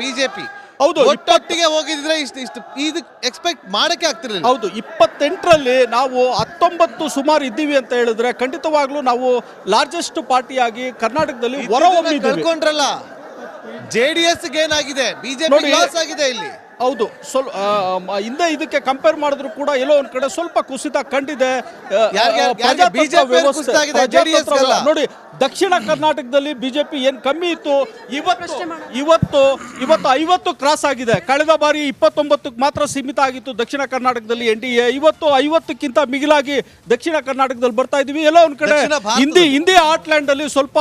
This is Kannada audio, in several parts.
ಬಿಜೆಪಿ. ಹೌದು, ಒಟ್ಟೊಟ್ಟಿಗೆ ಹೋಗಿದ್ರೆ ಇಷ್ಟು ಇದು ಎಕ್ಸ್ಪೆಕ್ಟ್ ಮಾಡಕ್ಕೆ ಆಗ್ತಿರ್ಲಿಲ್ಲ. ಹೌದು, 28ರಲ್ಲಿ ನಾವು 19 ಸುಮಾರು ಇದ್ದೀವಿ ಅಂತ ಹೇಳಿದ್ರೆ ಖಂಡಿತವಾಗ್ಲೂ ನಾವು ಲಾರ್ಜೆಸ್ಟ್ ಪಾರ್ಟಿಯಾಗಿ ಕರ್ನಾಟಕದಲ್ಲಿ ಹೊರಹೊಮ್ಮಿದ್ದೀವಿ. ಕಳ್ಕೊಂಡ್ರಲ್ಲ, JDS ಏನಾಗಿದೆ, ಬಿಜೆಪಿ ಲಾಸ್ ಆಗಿದೆ ಇಲ್ಲಿ. ಹೌದು, ಹಿಂದೆ ಇದಕ್ಕೆ ಕಂಪೇರ್ ಮಾಡಿದ್ರು ಕೂಡ ಎಲ್ಲೋ ಒಂದ್ ಕಡೆ ಸ್ವಲ್ಪ ಕುಸಿತ ಕಂಡಿದೆ. ನೋಡಿ, ದಕ್ಷಿಣ ಕರ್ನಾಟಕದಲ್ಲಿ ಬಿಜೆಪಿ ಏನ್ ಕಮ್ಮಿ ಇತ್ತು, ಇವತ್ತು 50 ಕ್ರಾಸ್ ಆಗಿದೆ. ಕಳೆದ ಬಾರಿ 29 ಮಾತ್ರ ಸೀಮಿತ ಆಗಿತ್ತು ದಕ್ಷಿಣ ಕರ್ನಾಟಕದಲ್ಲಿ NDA. ಇವತ್ತು 50ಕ್ಕಿಂತ ಮಿಗಿಲಾಗಿ ದಕ್ಷಿಣ ಕರ್ನಾಟಕದಲ್ಲಿ ಬರ್ತಾ ಇದೀವಿ. ಎಲ್ಲೋ ಒಂದ್ ಕಡೆ ಹಿಂದಿ ಆರ್ಟ್ಲ್ಯಾಂಡ್ ಅಲ್ಲಿ ಸ್ವಲ್ಪ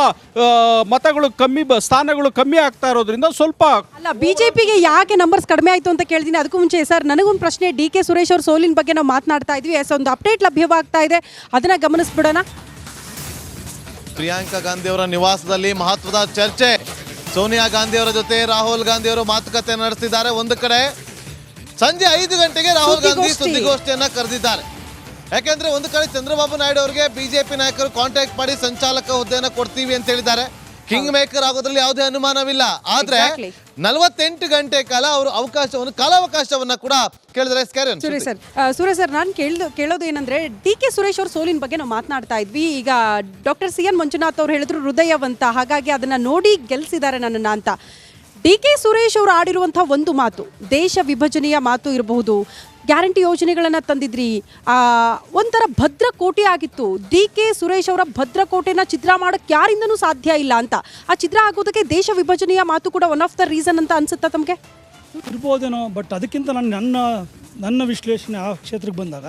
ಮತಗಳು ಕಮ್ಮಿ, ಸ್ಥಾನಗಳು ಕಮ್ಮಿ ಆಗ್ತಾ ಇರೋದ್ರಿಂದ ಸ್ವಲ್ಪ ಅಲ್ಲ, ಬಿಜೆಪಿಗೆ ಯಾಕೆ ನಂಬರ್ಸ್ ಕಡಿಮೆ ಆಯ್ತು ಅಂತ ಕೇಳ್ತೀನಿ. ಅದಕ್ಕೂ ಮುಂಚೆ ಸರ್, ನನಗೊಂದು ಪ್ರಶ್ನೆ. DK ಸುರೇಶ್ ಅವ್ರ ಸೋಲಿನ ಬಗ್ಗೆ ನಾವು ಮಾತನಾಡ್ತಾ ಇದ್ವಿ. ಒಂದು ಅಪ್ಡೇಟ್ ಲಭ್ಯವಾಗ್ತಾ ಇದೆ, ಅದನ್ನ ಗಮನಿಸ್ಬಿಡೋಣ. ಪ್ರಿಯಾಂಕಾ ಗಾಂಧಿ ಅವರ ನಿವಾಸದಲ್ಲಿ ಮಹತ್ವದ ಚರ್ಚೆ. ಸೋನಿಯಾ ಗಾಂಧಿ ಅವರ ಜೊತೆ ರಾಹುಲ್ ಗಾಂಧಿ ಅವರು ಮಾತುಕತೆ ನಡೆಸಿದ್ದಾರೆ. ಒಂದು ಕಡೆ ಸಂಜೆ 5 ಗಂಟೆಗೆ ರಾಹುಲ್ ಗಾಂಧಿ ಸುದ್ದಿಗೋಷ್ಠಿಯನ್ನ ಕರೆದಿದ್ದಾರೆ. ಯಾಕೆಂದ್ರೆ ಒಂದು ಕಡೆ ಚಂದ್ರಬಾಬು ನಾಯ್ಡು ಅವರಿಗೆ ಬಿಜೆಪಿ ನಾಯಕರು ಕಾಂಟ್ಯಾಕ್ಟ್ ಮಾಡಿ ಸಂಚಾಲಕ ಹುದ್ದೆಯನ್ನು ಕೊಡ್ತೀವಿ ಅಂತ ಹೇಳಿದ್ದಾರೆ. ಕಿಂಗ್ ಮೇಕರ್ ಆಗೋದ್ರಲ್ಲಿ ಯಾವುದೇ ಅನುಮಾನವಿಲ್ಲ. ಆದ್ರೆ 48 ಗಂಟೆ ಕಾಲ ಅವರು ಕಾಲಾವಕಾಶವನ್ನ ಕೂಡ ಕೇಳಿದ್ರೆ. ಸುರೇಶ್ ಸರ್, ನಾನು ಕೇಳೋದು ಏನಂದ್ರೆ, DK ಸುರೇಶ್ ಅವ್ರ ಸೋಲಿನ ಬಗ್ಗೆ ನಾವು ಮಾತನಾಡ್ತಾ ಇದ್ವಿ. ಈಗ ಡಾಕ್ಟರ್ CN ಮಂಜುನಾಥ್ ಅವ್ರು ಹೇಳಿದ್ರು ಹೃದಯವಂತ, ಹಾಗಾಗಿ ಅದನ್ನ ನೋಡಿ ಗೆಲ್ಸಿದ್ದಾರೆ ನನ್ನನ್ನ ಅಂತ. DK ಸುರೇಶ್ ಅವರು ಆಡಿರುವಂತಹ ಒಂದು ಮಾತು, ದೇಶ ವಿಭಜನೆಯ ಮಾತು ಇರಬಹುದು, ಗ್ಯಾರಂಟಿ ಯೋಜನೆಗಳನ್ನು ತಂದಿದ್ರಿ, ಒಂಥರ ಭದ್ರಕೋಟೆ ಆಗಿತ್ತು. DK ಸುರೇಶ್ ಅವರ ಭದ್ರಕೋಟೆನ ಚಿತ್ರ ಮಾಡೋಕ್ಕೆ ಯಾರಿಂದನೂ ಸಾಧ್ಯ ಇಲ್ಲ ಅಂತ. ಆ ಚಿತ್ರ ಆಗೋದಕ್ಕೆ ದೇಶ ವಿಭಜನೆಯ ಮಾತು ಕೂಡ ಒನ್ ಆಫ್ ದ ರೀಸನ್ ಅಂತ ಅನ್ಸುತ್ತಾ ತಮಗೆ? ಇರ್ಬೋದೇನೋ, ಬಟ್ ಅದಕ್ಕಿಂತ ನನ್ನ ವಿಶ್ಲೇಷಣೆ ಆ ಕ್ಷೇತ್ರಕ್ಕೆ ಬಂದಾಗ,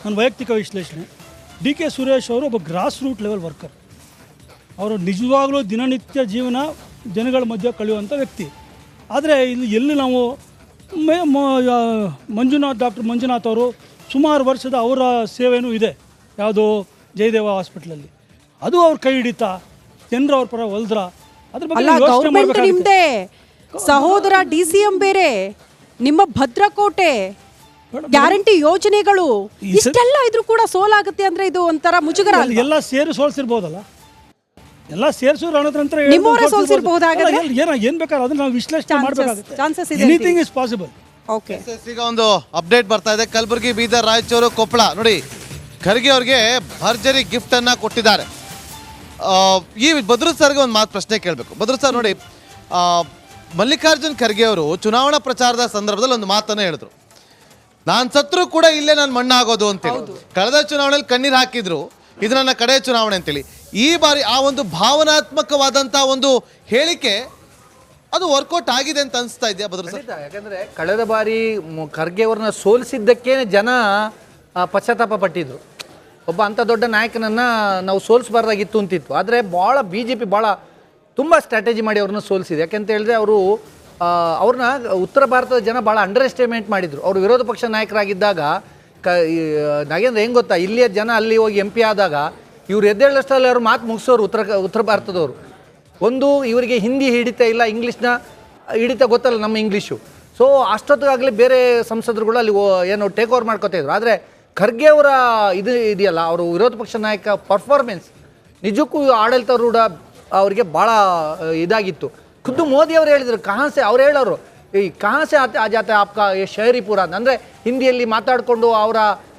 ನನ್ನ ವೈಯಕ್ತಿಕ ವಿಶ್ಲೇಷಣೆ, DK ಸುರೇಶ್ ಅವರು ಒಬ್ಬ ಗ್ರಾಸ್ ರೂಟ್ ಲೆವೆಲ್ ವರ್ಕರ್. ಅವರು ನಿಜವಾಗ್ಲೂ ದಿನನಿತ್ಯ ಜೀವನ ಜನಗಳ ಮಧ್ಯೆ ಕಳೆಯುವಂಥ ವ್ಯಕ್ತಿ. ಆದರೆ ಇಲ್ಲಿ ಎಲ್ಲಿ ನಾವು ಡಾಕ್ಟರ್ ಮಂಜುನಾಥ್ ಅವರು ಸುಮಾರು ವರ್ಷದ ಅವರ ಸೇವೆಯೂ ಇದೆ. ಯಾವುದು ಜಯದೇವ ಹಾಸ್ಪಿಟ್ಲಲ್ಲಿ, ಅದು ಅವ್ರ ಕೈ ಹಿಡಿತಾ, ಜನರು ಅವ್ರ ಪರ ಒಲ್ದ್ರ, ಅದ್ರ ಬಗ್ಗೆ ನಿಮ್ದೇ ಸಹೋದರ DCM ಬೇರೆ, ನಿಮ್ಮ ಭದ್ರಕೋಟೆ, ಗ್ಯಾರಂಟಿ ಯೋಜನೆಗಳು ಇಷ್ಟೆಲ್ಲ ಇದ್ರೂ ಕೂಡ ಸೋಲಾಗುತ್ತೆ ಅಂದ್ರೆ ಇದು ಒಂಥರ ಮುಜುಗರ. ಎಲ್ಲ ಸೇರಿ ಸೋಲ್ಸಿರ್ಬೋದಲ್ಲ, ಎಲ್ಲ ಸೇರಿಸೋರು ಅನ್ನೋದ್ರ ಏನ್ ಬೇಕಾದ್ರೆ ಅದನ್ನ ನಾವು ವಿಶ್ಲೇಷಣೆ ಮಾಡಬೇಕಾಗುತ್ತೆ. Anything is possible. ಓಕೆ, ಈಗ ಒಂದು ಅಪ್ಡೇಟ್ ಬರ್ತಾ ಇದೆ. ಕಲಬುರಗಿ, ಬೀದರ್, ರಾಯಚೂರು, ಕೊಪ್ಪಳ ನೋಡಿ, ಖರ್ಗೆ ಅವ್ರಿಗೆ ಭರ್ಜರಿ ಗಿಫ್ಟ್ ಅನ್ನ ಕೊಟ್ಟಿದ್ದಾರೆ. ಈ ಬದ್ರೂ ಸರ್ಗೆ ಒಂದು ಪ್ರಶ್ನೆ ಕೇಳಬೇಕು. ಬದ್ರೂ ಸರ್ ನೋಡಿ, ಮಲ್ಲಿಕಾರ್ಜುನ್ ಖರ್ಗೆ ಅವರು ಚುನಾವಣಾ ಪ್ರಚಾರದ ಸಂದರ್ಭದಲ್ಲಿ ಒಂದು ಮಾತನ್ನ ಹೇಳಿದ್ರು, ನಾನು ಸತ್ರು ಕೂಡ ಇಲ್ಲೇ ನಾನು ಮಣ್ಣಾಗೋದು ಅಂತೇಳಿ. ಕಳೆದ ಚುನಾವಣೆಯಲ್ಲಿ ಕಣ್ಣೀರು ಹಾಕಿದ್ರು, ಇದು ನನ್ನ ಕಡೆ ಚುನಾವಣೆ ಅಂತೇಳಿ. ಈ ಬಾರಿ ಆ ಒಂದು ಭಾವನಾತ್ಮಕವಾದಂಥ ಒಂದು ಹೇಳಿಕೆ ಅದು ವರ್ಕೌಟ್ ಆಗಿದೆ ಅಂತ ಅನಿಸ್ತಾ ಇದೆಯಾ ಬದ್ರು ಸರ್? ಯಾಕಂದರೆ ಕಳೆದ ಬಾರಿ ಖರ್ಗೆ ಅವ್ರನ್ನ ಸೋಲಿಸಿದ್ದಕ್ಕೇ ಜನ ಪಶ್ಚಾತ್ತಾಪ ಪಟ್ಟಿದ್ರು. ಒಬ್ಬ ಅಂಥ ದೊಡ್ಡ ನಾಯಕನನ್ನು ನಾವು ಸೋಲಿಸಬಾರ್ದಾಗಿತ್ತು ಅಂತಿತ್ತು. ಆದರೆ ಭಾಳ BJP ಭಾಳ ತುಂಬ ಸ್ಟ್ರಾಟಜಿ ಮಾಡಿ ಅವ್ರನ್ನ ಸೋಲಿಸಿದೆ. ಯಾಕೆಂತ ಹೇಳಿದ್ರೆ ಅವ್ರನ್ನ ಉತ್ತರ ಭಾರತದ ಜನ ಭಾಳ ಅಂಡರ್ ಎಸ್ಟಿಮೇಟ್ ಮಾಡಿದರು. ಅವರು ವಿರೋಧ ಪಕ್ಷ ನಾಯಕರಾಗಿದ್ದಾಗ ನಾಗೇಂದ್ರ ಹೆಂಗೆ ಗೊತ್ತಾ, ಇಲ್ಲಿಯ ಜನ ಅಲ್ಲಿ ಹೋಗಿ MP ಆದಾಗ ಇವ್ರು ಎದ್ದೇಳಷ್ಟರಲ್ಲಿ ಅವ್ರು ಮಾತು ಮುಗಿಸೋರು ಉತ್ತರ ಭಾರತದವರು. ಒಂದು ಇವರಿಗೆ ಹಿಂದಿ ಹಿಡಿತ ಇಲ್ಲ, ಇಂಗ್ಲೀಷ್ನ ಹಿಡಿತ ಗೊತ್ತಲ್ಲ ನಮ್ಮ ಇಂಗ್ಲೀಷು. ಸೊ ಅಷ್ಟೊತ್ತಿಗಾಗಲೇ ಬೇರೆ ಸಂಸದರುಗಳು ಅಲ್ಲಿ ಏನು ಟೇಕ್ ಓವರ್ ಮಾಡ್ಕೋತಾಯಿದ್ರು. ಆದರೆ ಖರ್ಗೆ ಅವರ ಇದೆಯಲ್ಲ, ಅವರು ವಿರೋಧ ಪಕ್ಷ ನಾಯಕ ಪರ್ಫಾರ್ಮೆನ್ಸ್ ನಿಜಕ್ಕೂ ಆಡಳಿತಾರೂಢ ಅವರಿಗೆ ಭಾಳ ಇದಾಗಿತ್ತು. ಖುದ್ದು ಮೋದಿ ಅವರು ಹೇಳಿದರು, ಕಹಾಸೆ ಅವ್ರು ಹೇಳೋರು, ಈ ಕಹಾಸೆ ಆಜಾತೆ ಆಪ್ಕಾ ಶಹರಿ ಪೂರ ಅಂದರೆ ಹಿಂದಿಯಲ್ಲಿ ಮಾತಾಡಿಕೊಂಡು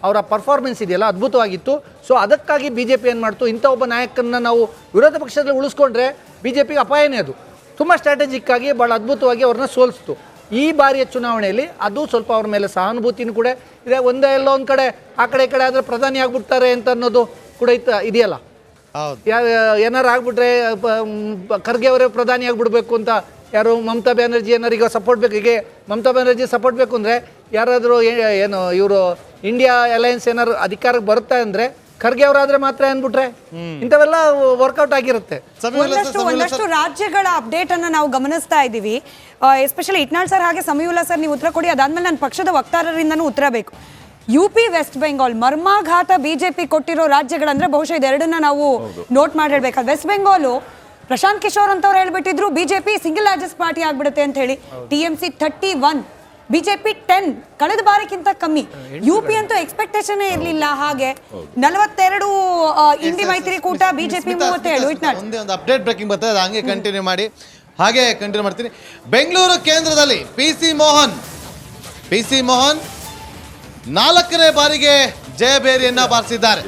ಅವರ ಪರ್ಫಾರ್ಮೆನ್ಸ್ ಇದೆಯಲ್ಲ ಅದ್ಭುತವಾಗಿತ್ತು. ಸೊ ಅದಕ್ಕಾಗಿ BJP ಏನು ಮಾಡ್ತು, ಇಂಥ ಒಬ್ಬ ನಾಯಕನ ನಾವು ವಿರೋಧ ಪಕ್ಷದಲ್ಲಿ ಉಳಿಸ್ಕೊಂಡ್ರೆ BJPಗೆ ಅಪಾಯನೇ. ಅದು ತುಂಬ ಸ್ಟ್ರಾಟಜಿಕ್ಕಾಗಿ ಭಾಳ ಅದ್ಭುತವಾಗಿ ಅವ್ರನ್ನ ಸೋಲಿಸ್ತು. ಈ ಬಾರಿಯ ಚುನಾವಣೆಯಲ್ಲಿ ಅದು ಸ್ವಲ್ಪ ಅವ್ರ ಮೇಲೆ ಸಹಾನುಭೂತಿನೂ ಕೂಡ ಇದೆ. ಒಂದೇ ಎಲ್ಲೋ ಒಂದು ಕಡೆ ಆ ಕಡೆ ಈ ಕಡೆ ಆದರೆ ಪ್ರಧಾನಿ ಆಗ್ಬಿಡ್ತಾರೆ ಅಂತ ಅನ್ನೋದು ಕೂಡ ಇದೆಯಲ್ಲ. ಏನಾರು ಆಗ್ಬಿಟ್ರೆ ಖರ್ಗೆ ಅವರೇ ಪ್ರಧಾನಿ ಆಗಿಬಿಡ್ಬೇಕು ಅಂತ ಯಾರು ಮಮತಾ ಬ್ಯಾನರ್ಜಿ ಏನಾರೀಗ ಸಪೋರ್ಟ್ ಬೇಕು. ಹೀಗೆ ಮಮತಾ ಬ್ಯಾನರ್ಜಿ ಸಪೋರ್ಟ್ ಬೇಕು ಅಂದರೆ ಯಾರಾದರೂ ಏನು ಇವರು ಇಂಡಿಯಾ ಅಲಯನ್ಸ್ ಏನಾದ್ರು ಅಧಿಕಾರಕ್ಕೆ ಬರುತ್ತೆ ಅಂದರೆ ಖರ್ಗೆ ಅವರಾದ್ರೆ ಮಾತ್ರ ಅಂದ್ಬಿಟ್ರೆ ಇಂಥವೆಲ್ಲ ವರ್ಕೌಟ್ ಆಗಿರುತ್ತೆ. ಒಂದಷ್ಟು ರಾಜ್ಯಗಳ ಅಪ್ಡೇಟ್ ಅನ್ನ ನಾವು ಗಮನಿಸ್ತಾ ಇದ್ದೀವಿ. ಎಸ್ಪೆಷಲಿ ಇಟ್ನಾಳ್ ಸರ್ ಹಾಗೆ ಸಮೀವುಲ್ಲಾ ಸರ್ ನೀವು ಉತ್ತರ ಕೊಡಿ, ಅದಾದ್ಮೇಲೆ ನನ್ನ ಪಕ್ಷದ ವಕ್ತಾರರಿಂದನೂ ಉತ್ತರ ಬೇಕು. UP, ವೆಸ್ಟ್ ಬೆಂಗಾಲ್ ಮರ್ಮಾಘಾತ BJP ಕೊಟ್ಟಿರೋ ರಾಜ್ಯಗಳಂದ್ರೆ ಬಹುಶಃ ಇದೆರಡನ್ನ ನಾವು ನೋಟ್ ಮಾಡಿ ಹೇಳ್ಬೇಕಾದ್ರೆ, ವೆಸ್ಟ್ ಬೆಂಗಾಲು ಪ್ರಶಾಂತ್ ಕಿಶೋರ್ ಅಂತವ್ರು ಹೇಳ್ಬಿಟ್ಟಿದ್ರು BJP ಸಿಂಗಲ್ ಲಾರ್ಜೆಸ್ಟ್ ಪಾರ್ಟಿ ಆಗ್ಬಿಡುತ್ತೆ ಅಂತ ಹೇಳಿ. TMC 31, BJP 10, ಕಳೆದ ಬಾರಿಗಿಂತ ಕಮ್ಮಿ. UP ಅಂತೂ ಎಕ್ಸ್ಪೆಕ್ಟೇಷನ್ ಇರಲಿಲ್ಲ. ಹಾಗೆ 42 ಇಂಡಿ ಮೈತ್ರಿಕೂಟ, BJP 37. ಒಂದೇ ಒಂದು ಅಪ್ಡೇಟ್ ಬ್ರೇಕಿಂಗ್ ಬರ್ತದೆ, ಹಂಗೆ ಕಂಟಿನ್ಯೂ ಮಾಡಿ. ಹಾಗೆ ಕಂಟಿನ್ಯೂ ಮಾಡ್ತೀನಿ. ಬೆಂಗಳೂರು ಕೇಂದ್ರದಲ್ಲಿ ಪಿ ಸಿ ಮೋಹನ್ 4ನೇ ಬಾರಿಗೆ ಜಯಬೇರಿಯನ್ನ ಬಾರಿಸಿದ್ದಾರೆ.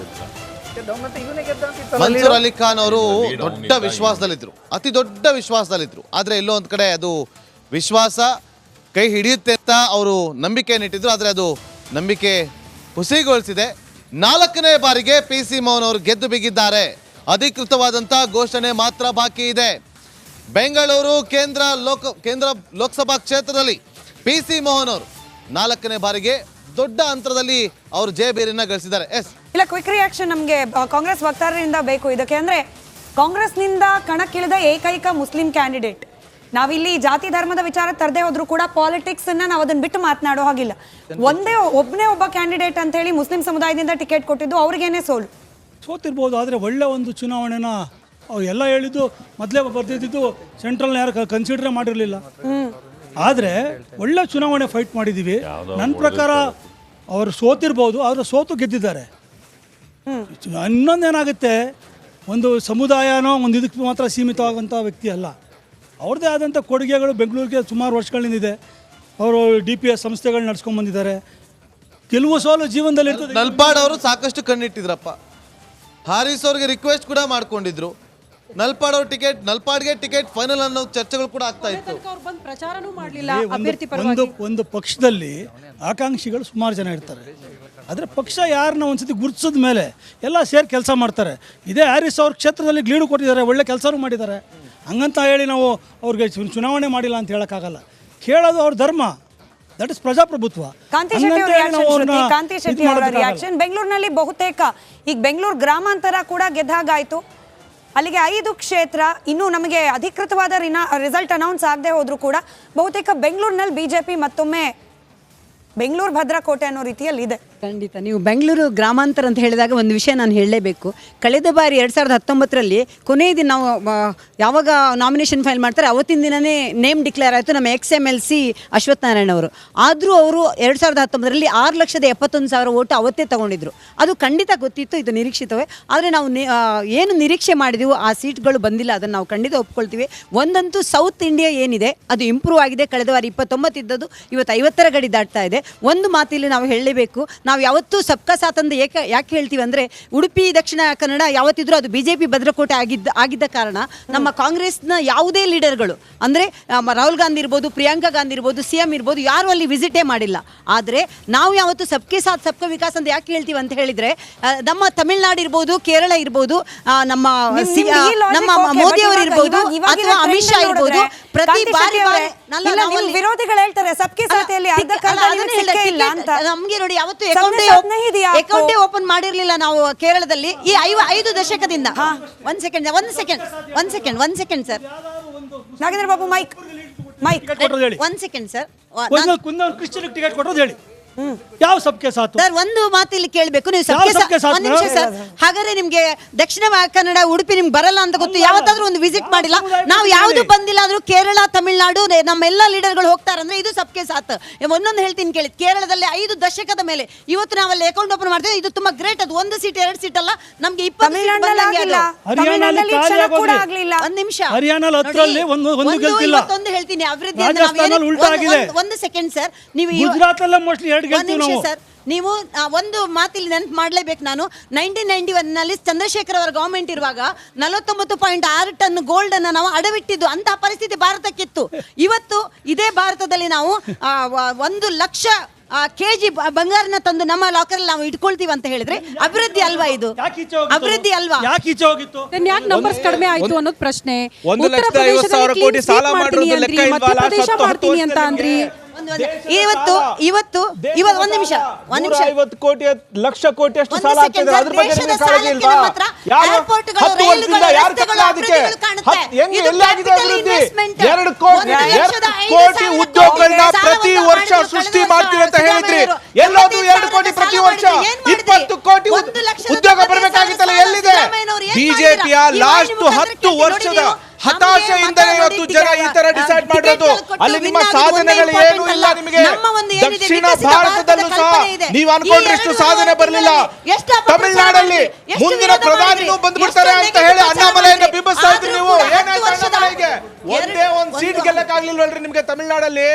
ಮನ್ಸೂರ್ ಅಲಿ ಖಾನ್ ಅವರು ದೊಡ್ಡ ವಿಶ್ವಾಸದಲ್ಲಿದ್ರು, ಅತಿ ದೊಡ್ಡ ವಿಶ್ವಾಸದಲ್ಲಿದ್ರು. ಆದರೆ ಎಲ್ಲೋ ಒಂದು ಕಡೆ ಅದು ವಿಶ್ವಾಸ ಕೈ ಹಿಡಿಯುತ್ತೆ ಅಂತ ಅವರು ನಂಬಿಕೆ ಇಟ್ಟಿದ್ರು. ಆದರೆ ಅದು ನಂಬಿಕೆ ಹುಸಿಗೊಳಿಸಿದೆ. 4ನೇ ಬಾರಿಗೆ ಪಿ ಸಿ ಮೋಹನ್ ಅವರು ಗೆದ್ದು ಬಿಗಿದ್ದಾರೆ. ಅಧಿಕೃತವಾದಂಥ ಘೋಷಣೆ ಮಾತ್ರ ಬಾಕಿ ಇದೆ. ಬೆಂಗಳೂರು ಕೇಂದ್ರ ಲೋಕಸಭಾ ಕ್ಷೇತ್ರದಲ್ಲಿ ಪಿ ಸಿ ಮೋಹನ್ ಅವರು 4ನೇ ಬಾರಿಗೆ ದೊಡ್ಡ ಅಂತರದಲ್ಲಿ ಅವರು ಜಯಬೇರಿಯನ್ನ ಗಳಿಸಿದ್ದಾರೆ. ಇಲ್ಲ, ಕ್ವಿಕ್ ರಿಯಾಕ್ಷನ್ ನಮಗೆ ಕಾಂಗ್ರೆಸ್ ವಕ್ತಾರರಿಂದ ಬೇಕು ಇದಕ್ಕೆ. ಅಂದ್ರೆ ಕಾಂಗ್ರೆಸ್ನಿಂದ ಕಣಕ್ಕಿಳಿದ ಏಕೈಕ ಮುಸ್ಲಿಂ ಕ್ಯಾಂಡಿಡೇಟ್. ನಾವಿಲ್ಲಿ ಜಾತಿ ಧರ್ಮದ ವಿಚಾರ ತರದೇ ಹೋದ್ರು ಕೂಡ ಪಾಲಿಟಿಕ್ಸ್ ಅನ್ನ ನಾವು ಅದನ್ನ ಬಿಟ್ಟು ಮಾತನಾಡೋ ಹಾಗಿಲ್ಲ. ಒಬ್ಬನೇ ಒಬ್ಬ ಕ್ಯಾಂಡಿಡೇಟ್ ಅಂತ ಹೇಳಿ ಮುಸ್ಲಿಂ ಸಮುದಾಯದಿಂದ ಟಿಕೆಟ್ ಕೊಟ್ಟಿದ್ದು ಅವ್ರಿಗೇನೆ ಸೋತಿರ್ಬೋದು. ಆದರೆ ಒಳ್ಳೆ ಒಂದು ಚುನಾವಣೆನ ಅವ್ರು ಎಲ್ಲ ಹೇಳಿದ್ದು ಮೊದಲೇ ಬರ್ದಿದ್ದು ಸೆಂಟ್ರಲ್ನ ಯಾರು ಕನ್ಸಿಡರ್ ಮಾಡಿರಲಿಲ್ಲ. ಆದರೆ ಒಳ್ಳೆ ಚುನಾವಣೆ ಫೈಟ್ ಮಾಡಿದ್ದೀವಿ. ನನ್ನ ಪ್ರಕಾರ ಅವರು ಸೋತಿರ್ಬೋದು, ಆದರೆ ಸೋತು ಗೆದ್ದಿದ್ದಾರೆ. ಇನ್ನೊಂದೇನಾಗುತ್ತೆ, ಒಂದು ಸಮುದಾಯನೋ ಒಂದು ಇದಕ್ಕೆ ಮಾತ್ರ ಸೀಮಿತವಾಗುವಂಥ ವ್ಯಕ್ತಿ ಅಲ್ಲ. ಅವ್ರದ್ದೇ ಆದಂಥ ಕೊಡುಗೆಗಳು ಬೆಂಗಳೂರಿಗೆ ಸುಮಾರು ವರ್ಷಗಳಿಂದ ಇದೆ. ಅವರು DPS ಸಂಸ್ಥೆಗಳು ನಡ್ಸ್ಕೊಂಡು ಬಂದಿದ್ದಾರೆ. ಕೆಲವು ಸೋಲು ಜೀವನದಲ್ಲಿ ಇರ್ತದೆ. ನಲ್ಪಾಡ್ ಅವರು ಸಾಕಷ್ಟು ಕಣ್ಣಿಟ್ಟಿದ್ರಪ್ಪ. ಹಾರಿಸ್ ಅವ್ರಿಗೆ ರಿಕ್ವೆಸ್ಟ್ ಕೂಡ ಮಾಡ್ಕೊಂಡಿದ್ರು. ನಲ್ಪಾಡ್ಗೆ ಟಿಕೆಟ್ ಫೈನಲ್ ಅನ್ನೋ ಚರ್ಚೆಗಳು ಕೂಡ ಆಗ್ತಾ ಇತ್ತು. ಪ್ರಚಾರನೂ ಮಾಡಲಿಲ್ಲ ಅಭ್ಯರ್ಥಿ ಪರವಾಗಿ. ಒಂದು ಪಕ್ಷದಲ್ಲಿ ಆಕಾಂಕ್ಷಿಗಳು ಸುಮಾರು ಜನ ಇರ್ತಾರೆ. ಆದರೆ ಪಕ್ಷ ಯಾರನ್ನ ಒಂದ್ಸತಿ ಗುರುತಿಸಿದ ಮೇಲೆ ಎಲ್ಲ ಸೇರಿ ಕೆಲಸ ಮಾಡ್ತಾರೆ. ಇದೇ ಹ್ಯಾರಿಸ್ ಅವ್ರ ಕ್ಷೇತ್ರದಲ್ಲಿ ಲೀಡು ಕೊಟ್ಟಿದ್ದಾರೆ, ಒಳ್ಳೆ ಕೆಲಸನೂ ಮಾಡಿದ್ದಾರೆ. ಹಂಗಂತ ಹೇಳಿ ನಾವು ಅವ್ರಿಗೆ ಚುನಾವಣೆ ಮಾಡಿಲ್ಲ ಅಂತ ಹೇಳೋಕ್ಕಾಗಲ್ಲ. ಕೇಳೋದು ಅವ್ರ ಧರ್ಮ, ದಟ್ ಇಸ್ ಪ್ರಜಾಪ್ರಭುತ್ವ. ಕಾಂತಿ ಶೆಟ್ಟಿ ಅವರ ರಿಯಾಕ್ಷನ್. ಬೆಂಗಳೂರಿನಲ್ಲಿ ಬಹುತೇಕ ಈಗ ಬೆಂಗಳೂರು ಗ್ರಾಮಾಂತರ ಕೂಡ ಗೆದ್ದಾಗಾಯ್ತು. ಅಲ್ಲಿಗೆ 5 ಕ್ಷೇತ್ರ ಇನ್ನೂ ನಮಗೆ ಅಧಿಕೃತವಾದ ರಿಸಲ್ಟ್ ಅನೌನ್ಸ್ ಆಗದೆ ಹೋದ್ರು ಕೂಡ ಬಹುತೇಕ ಬೆಂಗಳೂರಿನಲ್ಲಿ ಬಿಜೆಪಿ ಮತ್ತೊಮ್ಮೆ ಬೆಂಗಳೂರು ಭದ್ರಕೋಟೆ ಅನ್ನೋ ರೀತಿಯಲ್ಲಿ ಇದೆ. ಖಂಡಿತ. ನೀವು ಬೆಂಗಳೂರು ಗ್ರಾಮಾಂತರ ಅಂತ ಹೇಳಿದಾಗ ಒಂದು ವಿಷಯ ನಾನು ಹೇಳಲೇಬೇಕು. ಕಳೆದ ಬಾರಿ 2019ರಲ್ಲಿ ಕೊನೆಯ ದಿನ ನಾವು ಯಾವಾಗ ನಾಮಿನೇಷನ್ ಫೈಲ್ ಮಾಡ್ತಾರೆ ಅವತ್ತಿನ ದಿನವೇ ನೇಮ್ ಡಿಕ್ಲೇರ್ ಆಯಿತು ನಮ್ಮ XMLC ಅಶ್ವಥ್ ನಾರಾಯಣ ಅವರು. ಆದರೂ ಅವರು 2019ರಲ್ಲಿ 6,71,000 ಓಟು ಅವತ್ತೇ ತಗೊಂಡಿದ್ರು. ಅದು ಖಂಡಿತ ಗೊತ್ತಿತ್ತು, ಇದು ನಿರೀಕ್ಷಿತವೇ. ಆದರೆ ನಾವು ಏನು ನಿರೀಕ್ಷೆ ಮಾಡಿದೆವು ಆ ಸೀಟ್ಗಳು ಬಂದಿಲ್ಲ, ಅದನ್ನು ನಾವು ಖಂಡಿತ ಒಪ್ಕೊಳ್ತೀವಿ. ಒಂದಂತೂ ಸೌತ್ ಇಂಡಿಯಾ ಏನಿದೆ ಅದು ಇಂಪ್ರೂವ್ ಆಗಿದೆ. ಕಳೆದ ಬಾರಿ 29 ಇದ್ದದ್ದು ಇವತ್ತು 50ರ ಗಡಿ ದಾಟ್ತಾ ಇದೆ. ಒಂದು ಮಾತಿಲ್ಲಿ ನಾವು ಹೇಳಲೇಬೇಕು, ನಾವು ಯಾವತ್ತೂ ಸಬ್ಕಾ ಸಾಥ್ ಅಂತ ಯಾಕೆ ಹೇಳ್ತೀವಿ ಅಂದರೆ ಉಡುಪಿ ದಕ್ಷಿಣ ಕನ್ನಡ ಯಾವತ್ತಿದ್ರೂ ಅದು BJP ಭದ್ರಕೋಟೆ ಆಗಿದ್ದ ಕಾರಣ ನಮ್ಮ ಕಾಂಗ್ರೆಸ್ನ ಯಾವುದೇ ಲೀಡರ್ಗಳು ಅಂದರೆ ರಾಹುಲ್ ಗಾಂಧಿ ಇರ್ಬೋದು, ಪ್ರಿಯಾಂಕಾ ಗಾಂಧಿ ಇರ್ಬೋದು, CM ಇರ್ಬೋದು, ಯಾರು ಅಲ್ಲಿ ವಿಸಿಟೇ ಮಾಡಿಲ್ಲ. ಆದರೆ ನಾವು ಯಾವತ್ತು ಸಬ್ಕೆ ಸಾಥ್ ಸಬ್ಕಾ ವಿಕಾಸ್ ಅಂತ ಯಾಕೆ ಹೇಳ್ತೀವಿ ಅಂತ ಹೇಳಿದರೆ ನಮ್ಮ ತಮಿಳುನಾಡು ಇರ್ಬೋದು, ಕೇರಳ ಇರ್ಬೋದು, ನಮ್ಮ ಮೋದಿ ಅವರು ಇರ್ಬೋದು ಅಥವಾ ಅಮಿತ್ ಶಾ ಇರ್ಬೋದು, ಪ್ರತಿ ಬಾರಿ ವಿರೋಧಿಗಳು ಹೇಳ್ತಾರೆ ಸಬ್ಕೆ ಸಾಥಿಯಲ್ಲಿ ನಮ್ಗೆ ನೋಡಿ ಯಾವತ್ತು ಅಕೌಂಟೇ ಓಪನ್ ಮಾಡಿರ್ಲಿಲ್ಲ ನಾವು ಕೇರಳದಲ್ಲಿ ಈ 5 ದಶಕದಿಂದ. ಒಂದ್ second sir Nagendra Babu mic ಒಂದ್ ಸೆಕೆಂಡ್ ಸರ್. ಕ್ರಿಶ್ಚಿಯನ್ ಟಿಕೆಟ್ ಕೊಟ್ಟರು ಹೇಳಿ, ಯಾವ ಸಬ್ಕೆ ಸಾಥ್ ಸರ್? ಒಂದು ಮಾತಿಲ್ಲಿ ಕೇಳಬೇಕು ನೀವು. ಒಂದ್ ನಿಮಿಷ ಸರ್. ಹಾಗಾದ್ರೆ ನಿಮ್ಗೆ ದಕ್ಷಿಣ ಕನ್ನಡ ಉಡುಪಿ ನಿಮ್ಗೆ ಬರಲ್ಲ ಅಂತ ಗೊತ್ತು, ಯಾವತ್ತಾದ್ರೂ ಒಂದು ವಿಸಿಟ್ ಮಾಡಿಲ್ಲ. ನಾವು ಯಾವ್ದು ಬಂದಿಲ್ಲ ಅಂದ್ರೂ ಕೇರಳ ತಮಿಳ್ನಾಡು ನಮ್ಮೆಲ್ಲ ಲೀಡರ್ಗಳು ಹೋಗ್ತಾರಂದ್ರೆ ಇದು ಸಬ್ಕೆ ಸಾಥ್. ಒಂದೊಂದು ಹೇಳ್ತೀನಿ ಕೇಳಿ. ಕೇರಳದಲ್ಲಿ 5 ದಶಕದ ಮೇಲೆ ಇವತ್ತು ನಾವಲ್ಲಿ ಅಕೌಂಟ್ ಓಪನ್ ಮಾಡ್ತೇವೆ. ಇದು ತುಂಬಾ ಗ್ರೇಟ್. ಅದು 1 ಸೀಟ್ 2 ಸೀಟ್ ಅಲ್ಲ, ನಮ್ಗೆ 20 ಒಂದ್ ನಿಮಿಷ. ಒಂದು ಹೇಳ್ತೀನಿ ಅಭಿವೃದ್ಧಿ. ಒಂದು ಸೆಕೆಂಡ್ ಸರ್, ನೀವು ಸರ್ ನೀವು ಒಂದು ಮಾತಿಲ್ಲಿ ನೆನಪು ಮಾಡಲೇಬೇಕು. ನಾನು 1991ನಲ್ಲಿ ಚಂದ್ರಶೇಖರ್ ಅವರ ಗವರ್ಮೆಂಟ್ ಇರುವಾಗ 49.6 ಟನ್ ಗೋಲ್ಡ್ ಅನ್ನು ನಾವು ಅಡವಿಟ್ಟಿದ್ದು. ಅಂತಹ ಪರಿಸ್ಥಿತಿ ಭಾರತಕ್ಕಿತ್ತು. ಇವತ್ತು ಇದೇ ಭಾರತದಲ್ಲಿ ನಾವು 1 ಲಕ್ಷ ಕೆಜಿ ಬಂಗಾರನ ತಂದು ನಮ್ಮ ಲಾಕರ್ ನಾವು ಇಟ್ಕೊಳ್ತೀವಿ ಅಂತ ಹೇಳಿದ್ರೆ ಅಭಿವೃದ್ಧಿ ಅಲ್ವಾ? ಇದು ಅಭಿವೃದ್ಧಿ ಅಲ್ವಾ? ಯಾಕೆ ನಂಬರ್ಸ್ ಕಡಿಮೆ ಆಯ್ತು ಅನ್ನೋದು ಪ್ರಶ್ನೆ. 1,50,000 ಕೋಟಿ ಸಾಲ ಮಾಡಿರೋದು ಲೆಕ್ಕ ಇಲ್ವಾ? ಮಧ್ಯಪ್ರದೇಶ ಮಾಡ್ತೀನಿ ಅಂತ ಅಂದ್ರಿ. ಇವತ್ತು ಒಂದ್ ನಿಮಿಷ 50 ಕೋಟಿ ಲಕ್ಷ ಕೋಟಿ ಅಷ್ಟು ಸಾಲ ಆಗ್ತಿದೆ. ಅದ್ರ ಬಗ್ಗೆ ನಿಮಗೆ ಕಾಳಜಿ ಇಲ್ವಾ? ಯಾರು 10 ವರ್ಷದಿಂದ ಯಾರು ಕಟ್ಟಲ್ಲ ಅದಕ್ಕೆ? ಎಲ್ಲಾಗಿದೆ ಅಭಿವೃದ್ಧಿ? 2 ಕೋಟಿ ಉದ್ಯೋಗಗಳನ್ನ ಪ್ರತಿ ವರ್ಷ ಸೃಷ್ಟಿ ಮಾಡ್ತೀವಿ ಅಂತ ಹೇಳಿದ್ರಿ. ಎಲ್ಲೋದು 2 ಕೋಟಿ ಪ್ರತಿ ವರ್ಷ? 20 ಕೋಟಿ ಉದ್ಯೋಗ ಬರಬೇಕಾಗಿತ್ತಲ್ಲ, ಎಲ್ಲಿದೆ? ಬಿಜೆಪಿಯ ಲಾಸ್ಟ್ 10 ವರ್ಷದ ಹತಾಶೆಯಿಂದಲೇ ಇವತ್ತು ಜನ ಈ ತರ ಡಿಸೈಡ್ ಮಾಡಿರೋದು. ಅಲ್ಲಿ ನಿಮ್ಮ ಸಾಧನೆಗಳು ಏನೂ ಇಲ್ಲ ನಿಮಗೆ. ದಕ್ಷಿಣ ಭಾರತದಲ್ಲೂ ಸಹ ನೀವು ಅನ್ಕೊಂಡ್ರಷ್ಟು ಸಾಧನೆ ಬರಲಿಲ್ಲ. ತಮಿಳುನಾಡಲ್ಲಿ ಮುಂದಿನ ಪ್ರಧಾನಿನೂ ಬಂದ್ಬಿಡ್ತಾರೆ ಅಂತ ಹೇಳಿ ಅಣ್ಣಾಮಲೈನ ಬಿಂಬಿಸ್ತಾ ಇದ್ರಿ ನೀವು. ಏನಾಯ್ತು ಅಣ್ಣಾಮಲೈಗೆ? ಒಂದೇ ಒಂದು ಸೀಟ್ ಗೆಲ್ಲಕ್ಕಾಗ್ಲಿಲ್ವಲ್ರಿ ನಿಮ್ಗೆ ತಮಿಳುನಾಡಲ್ಲಿ?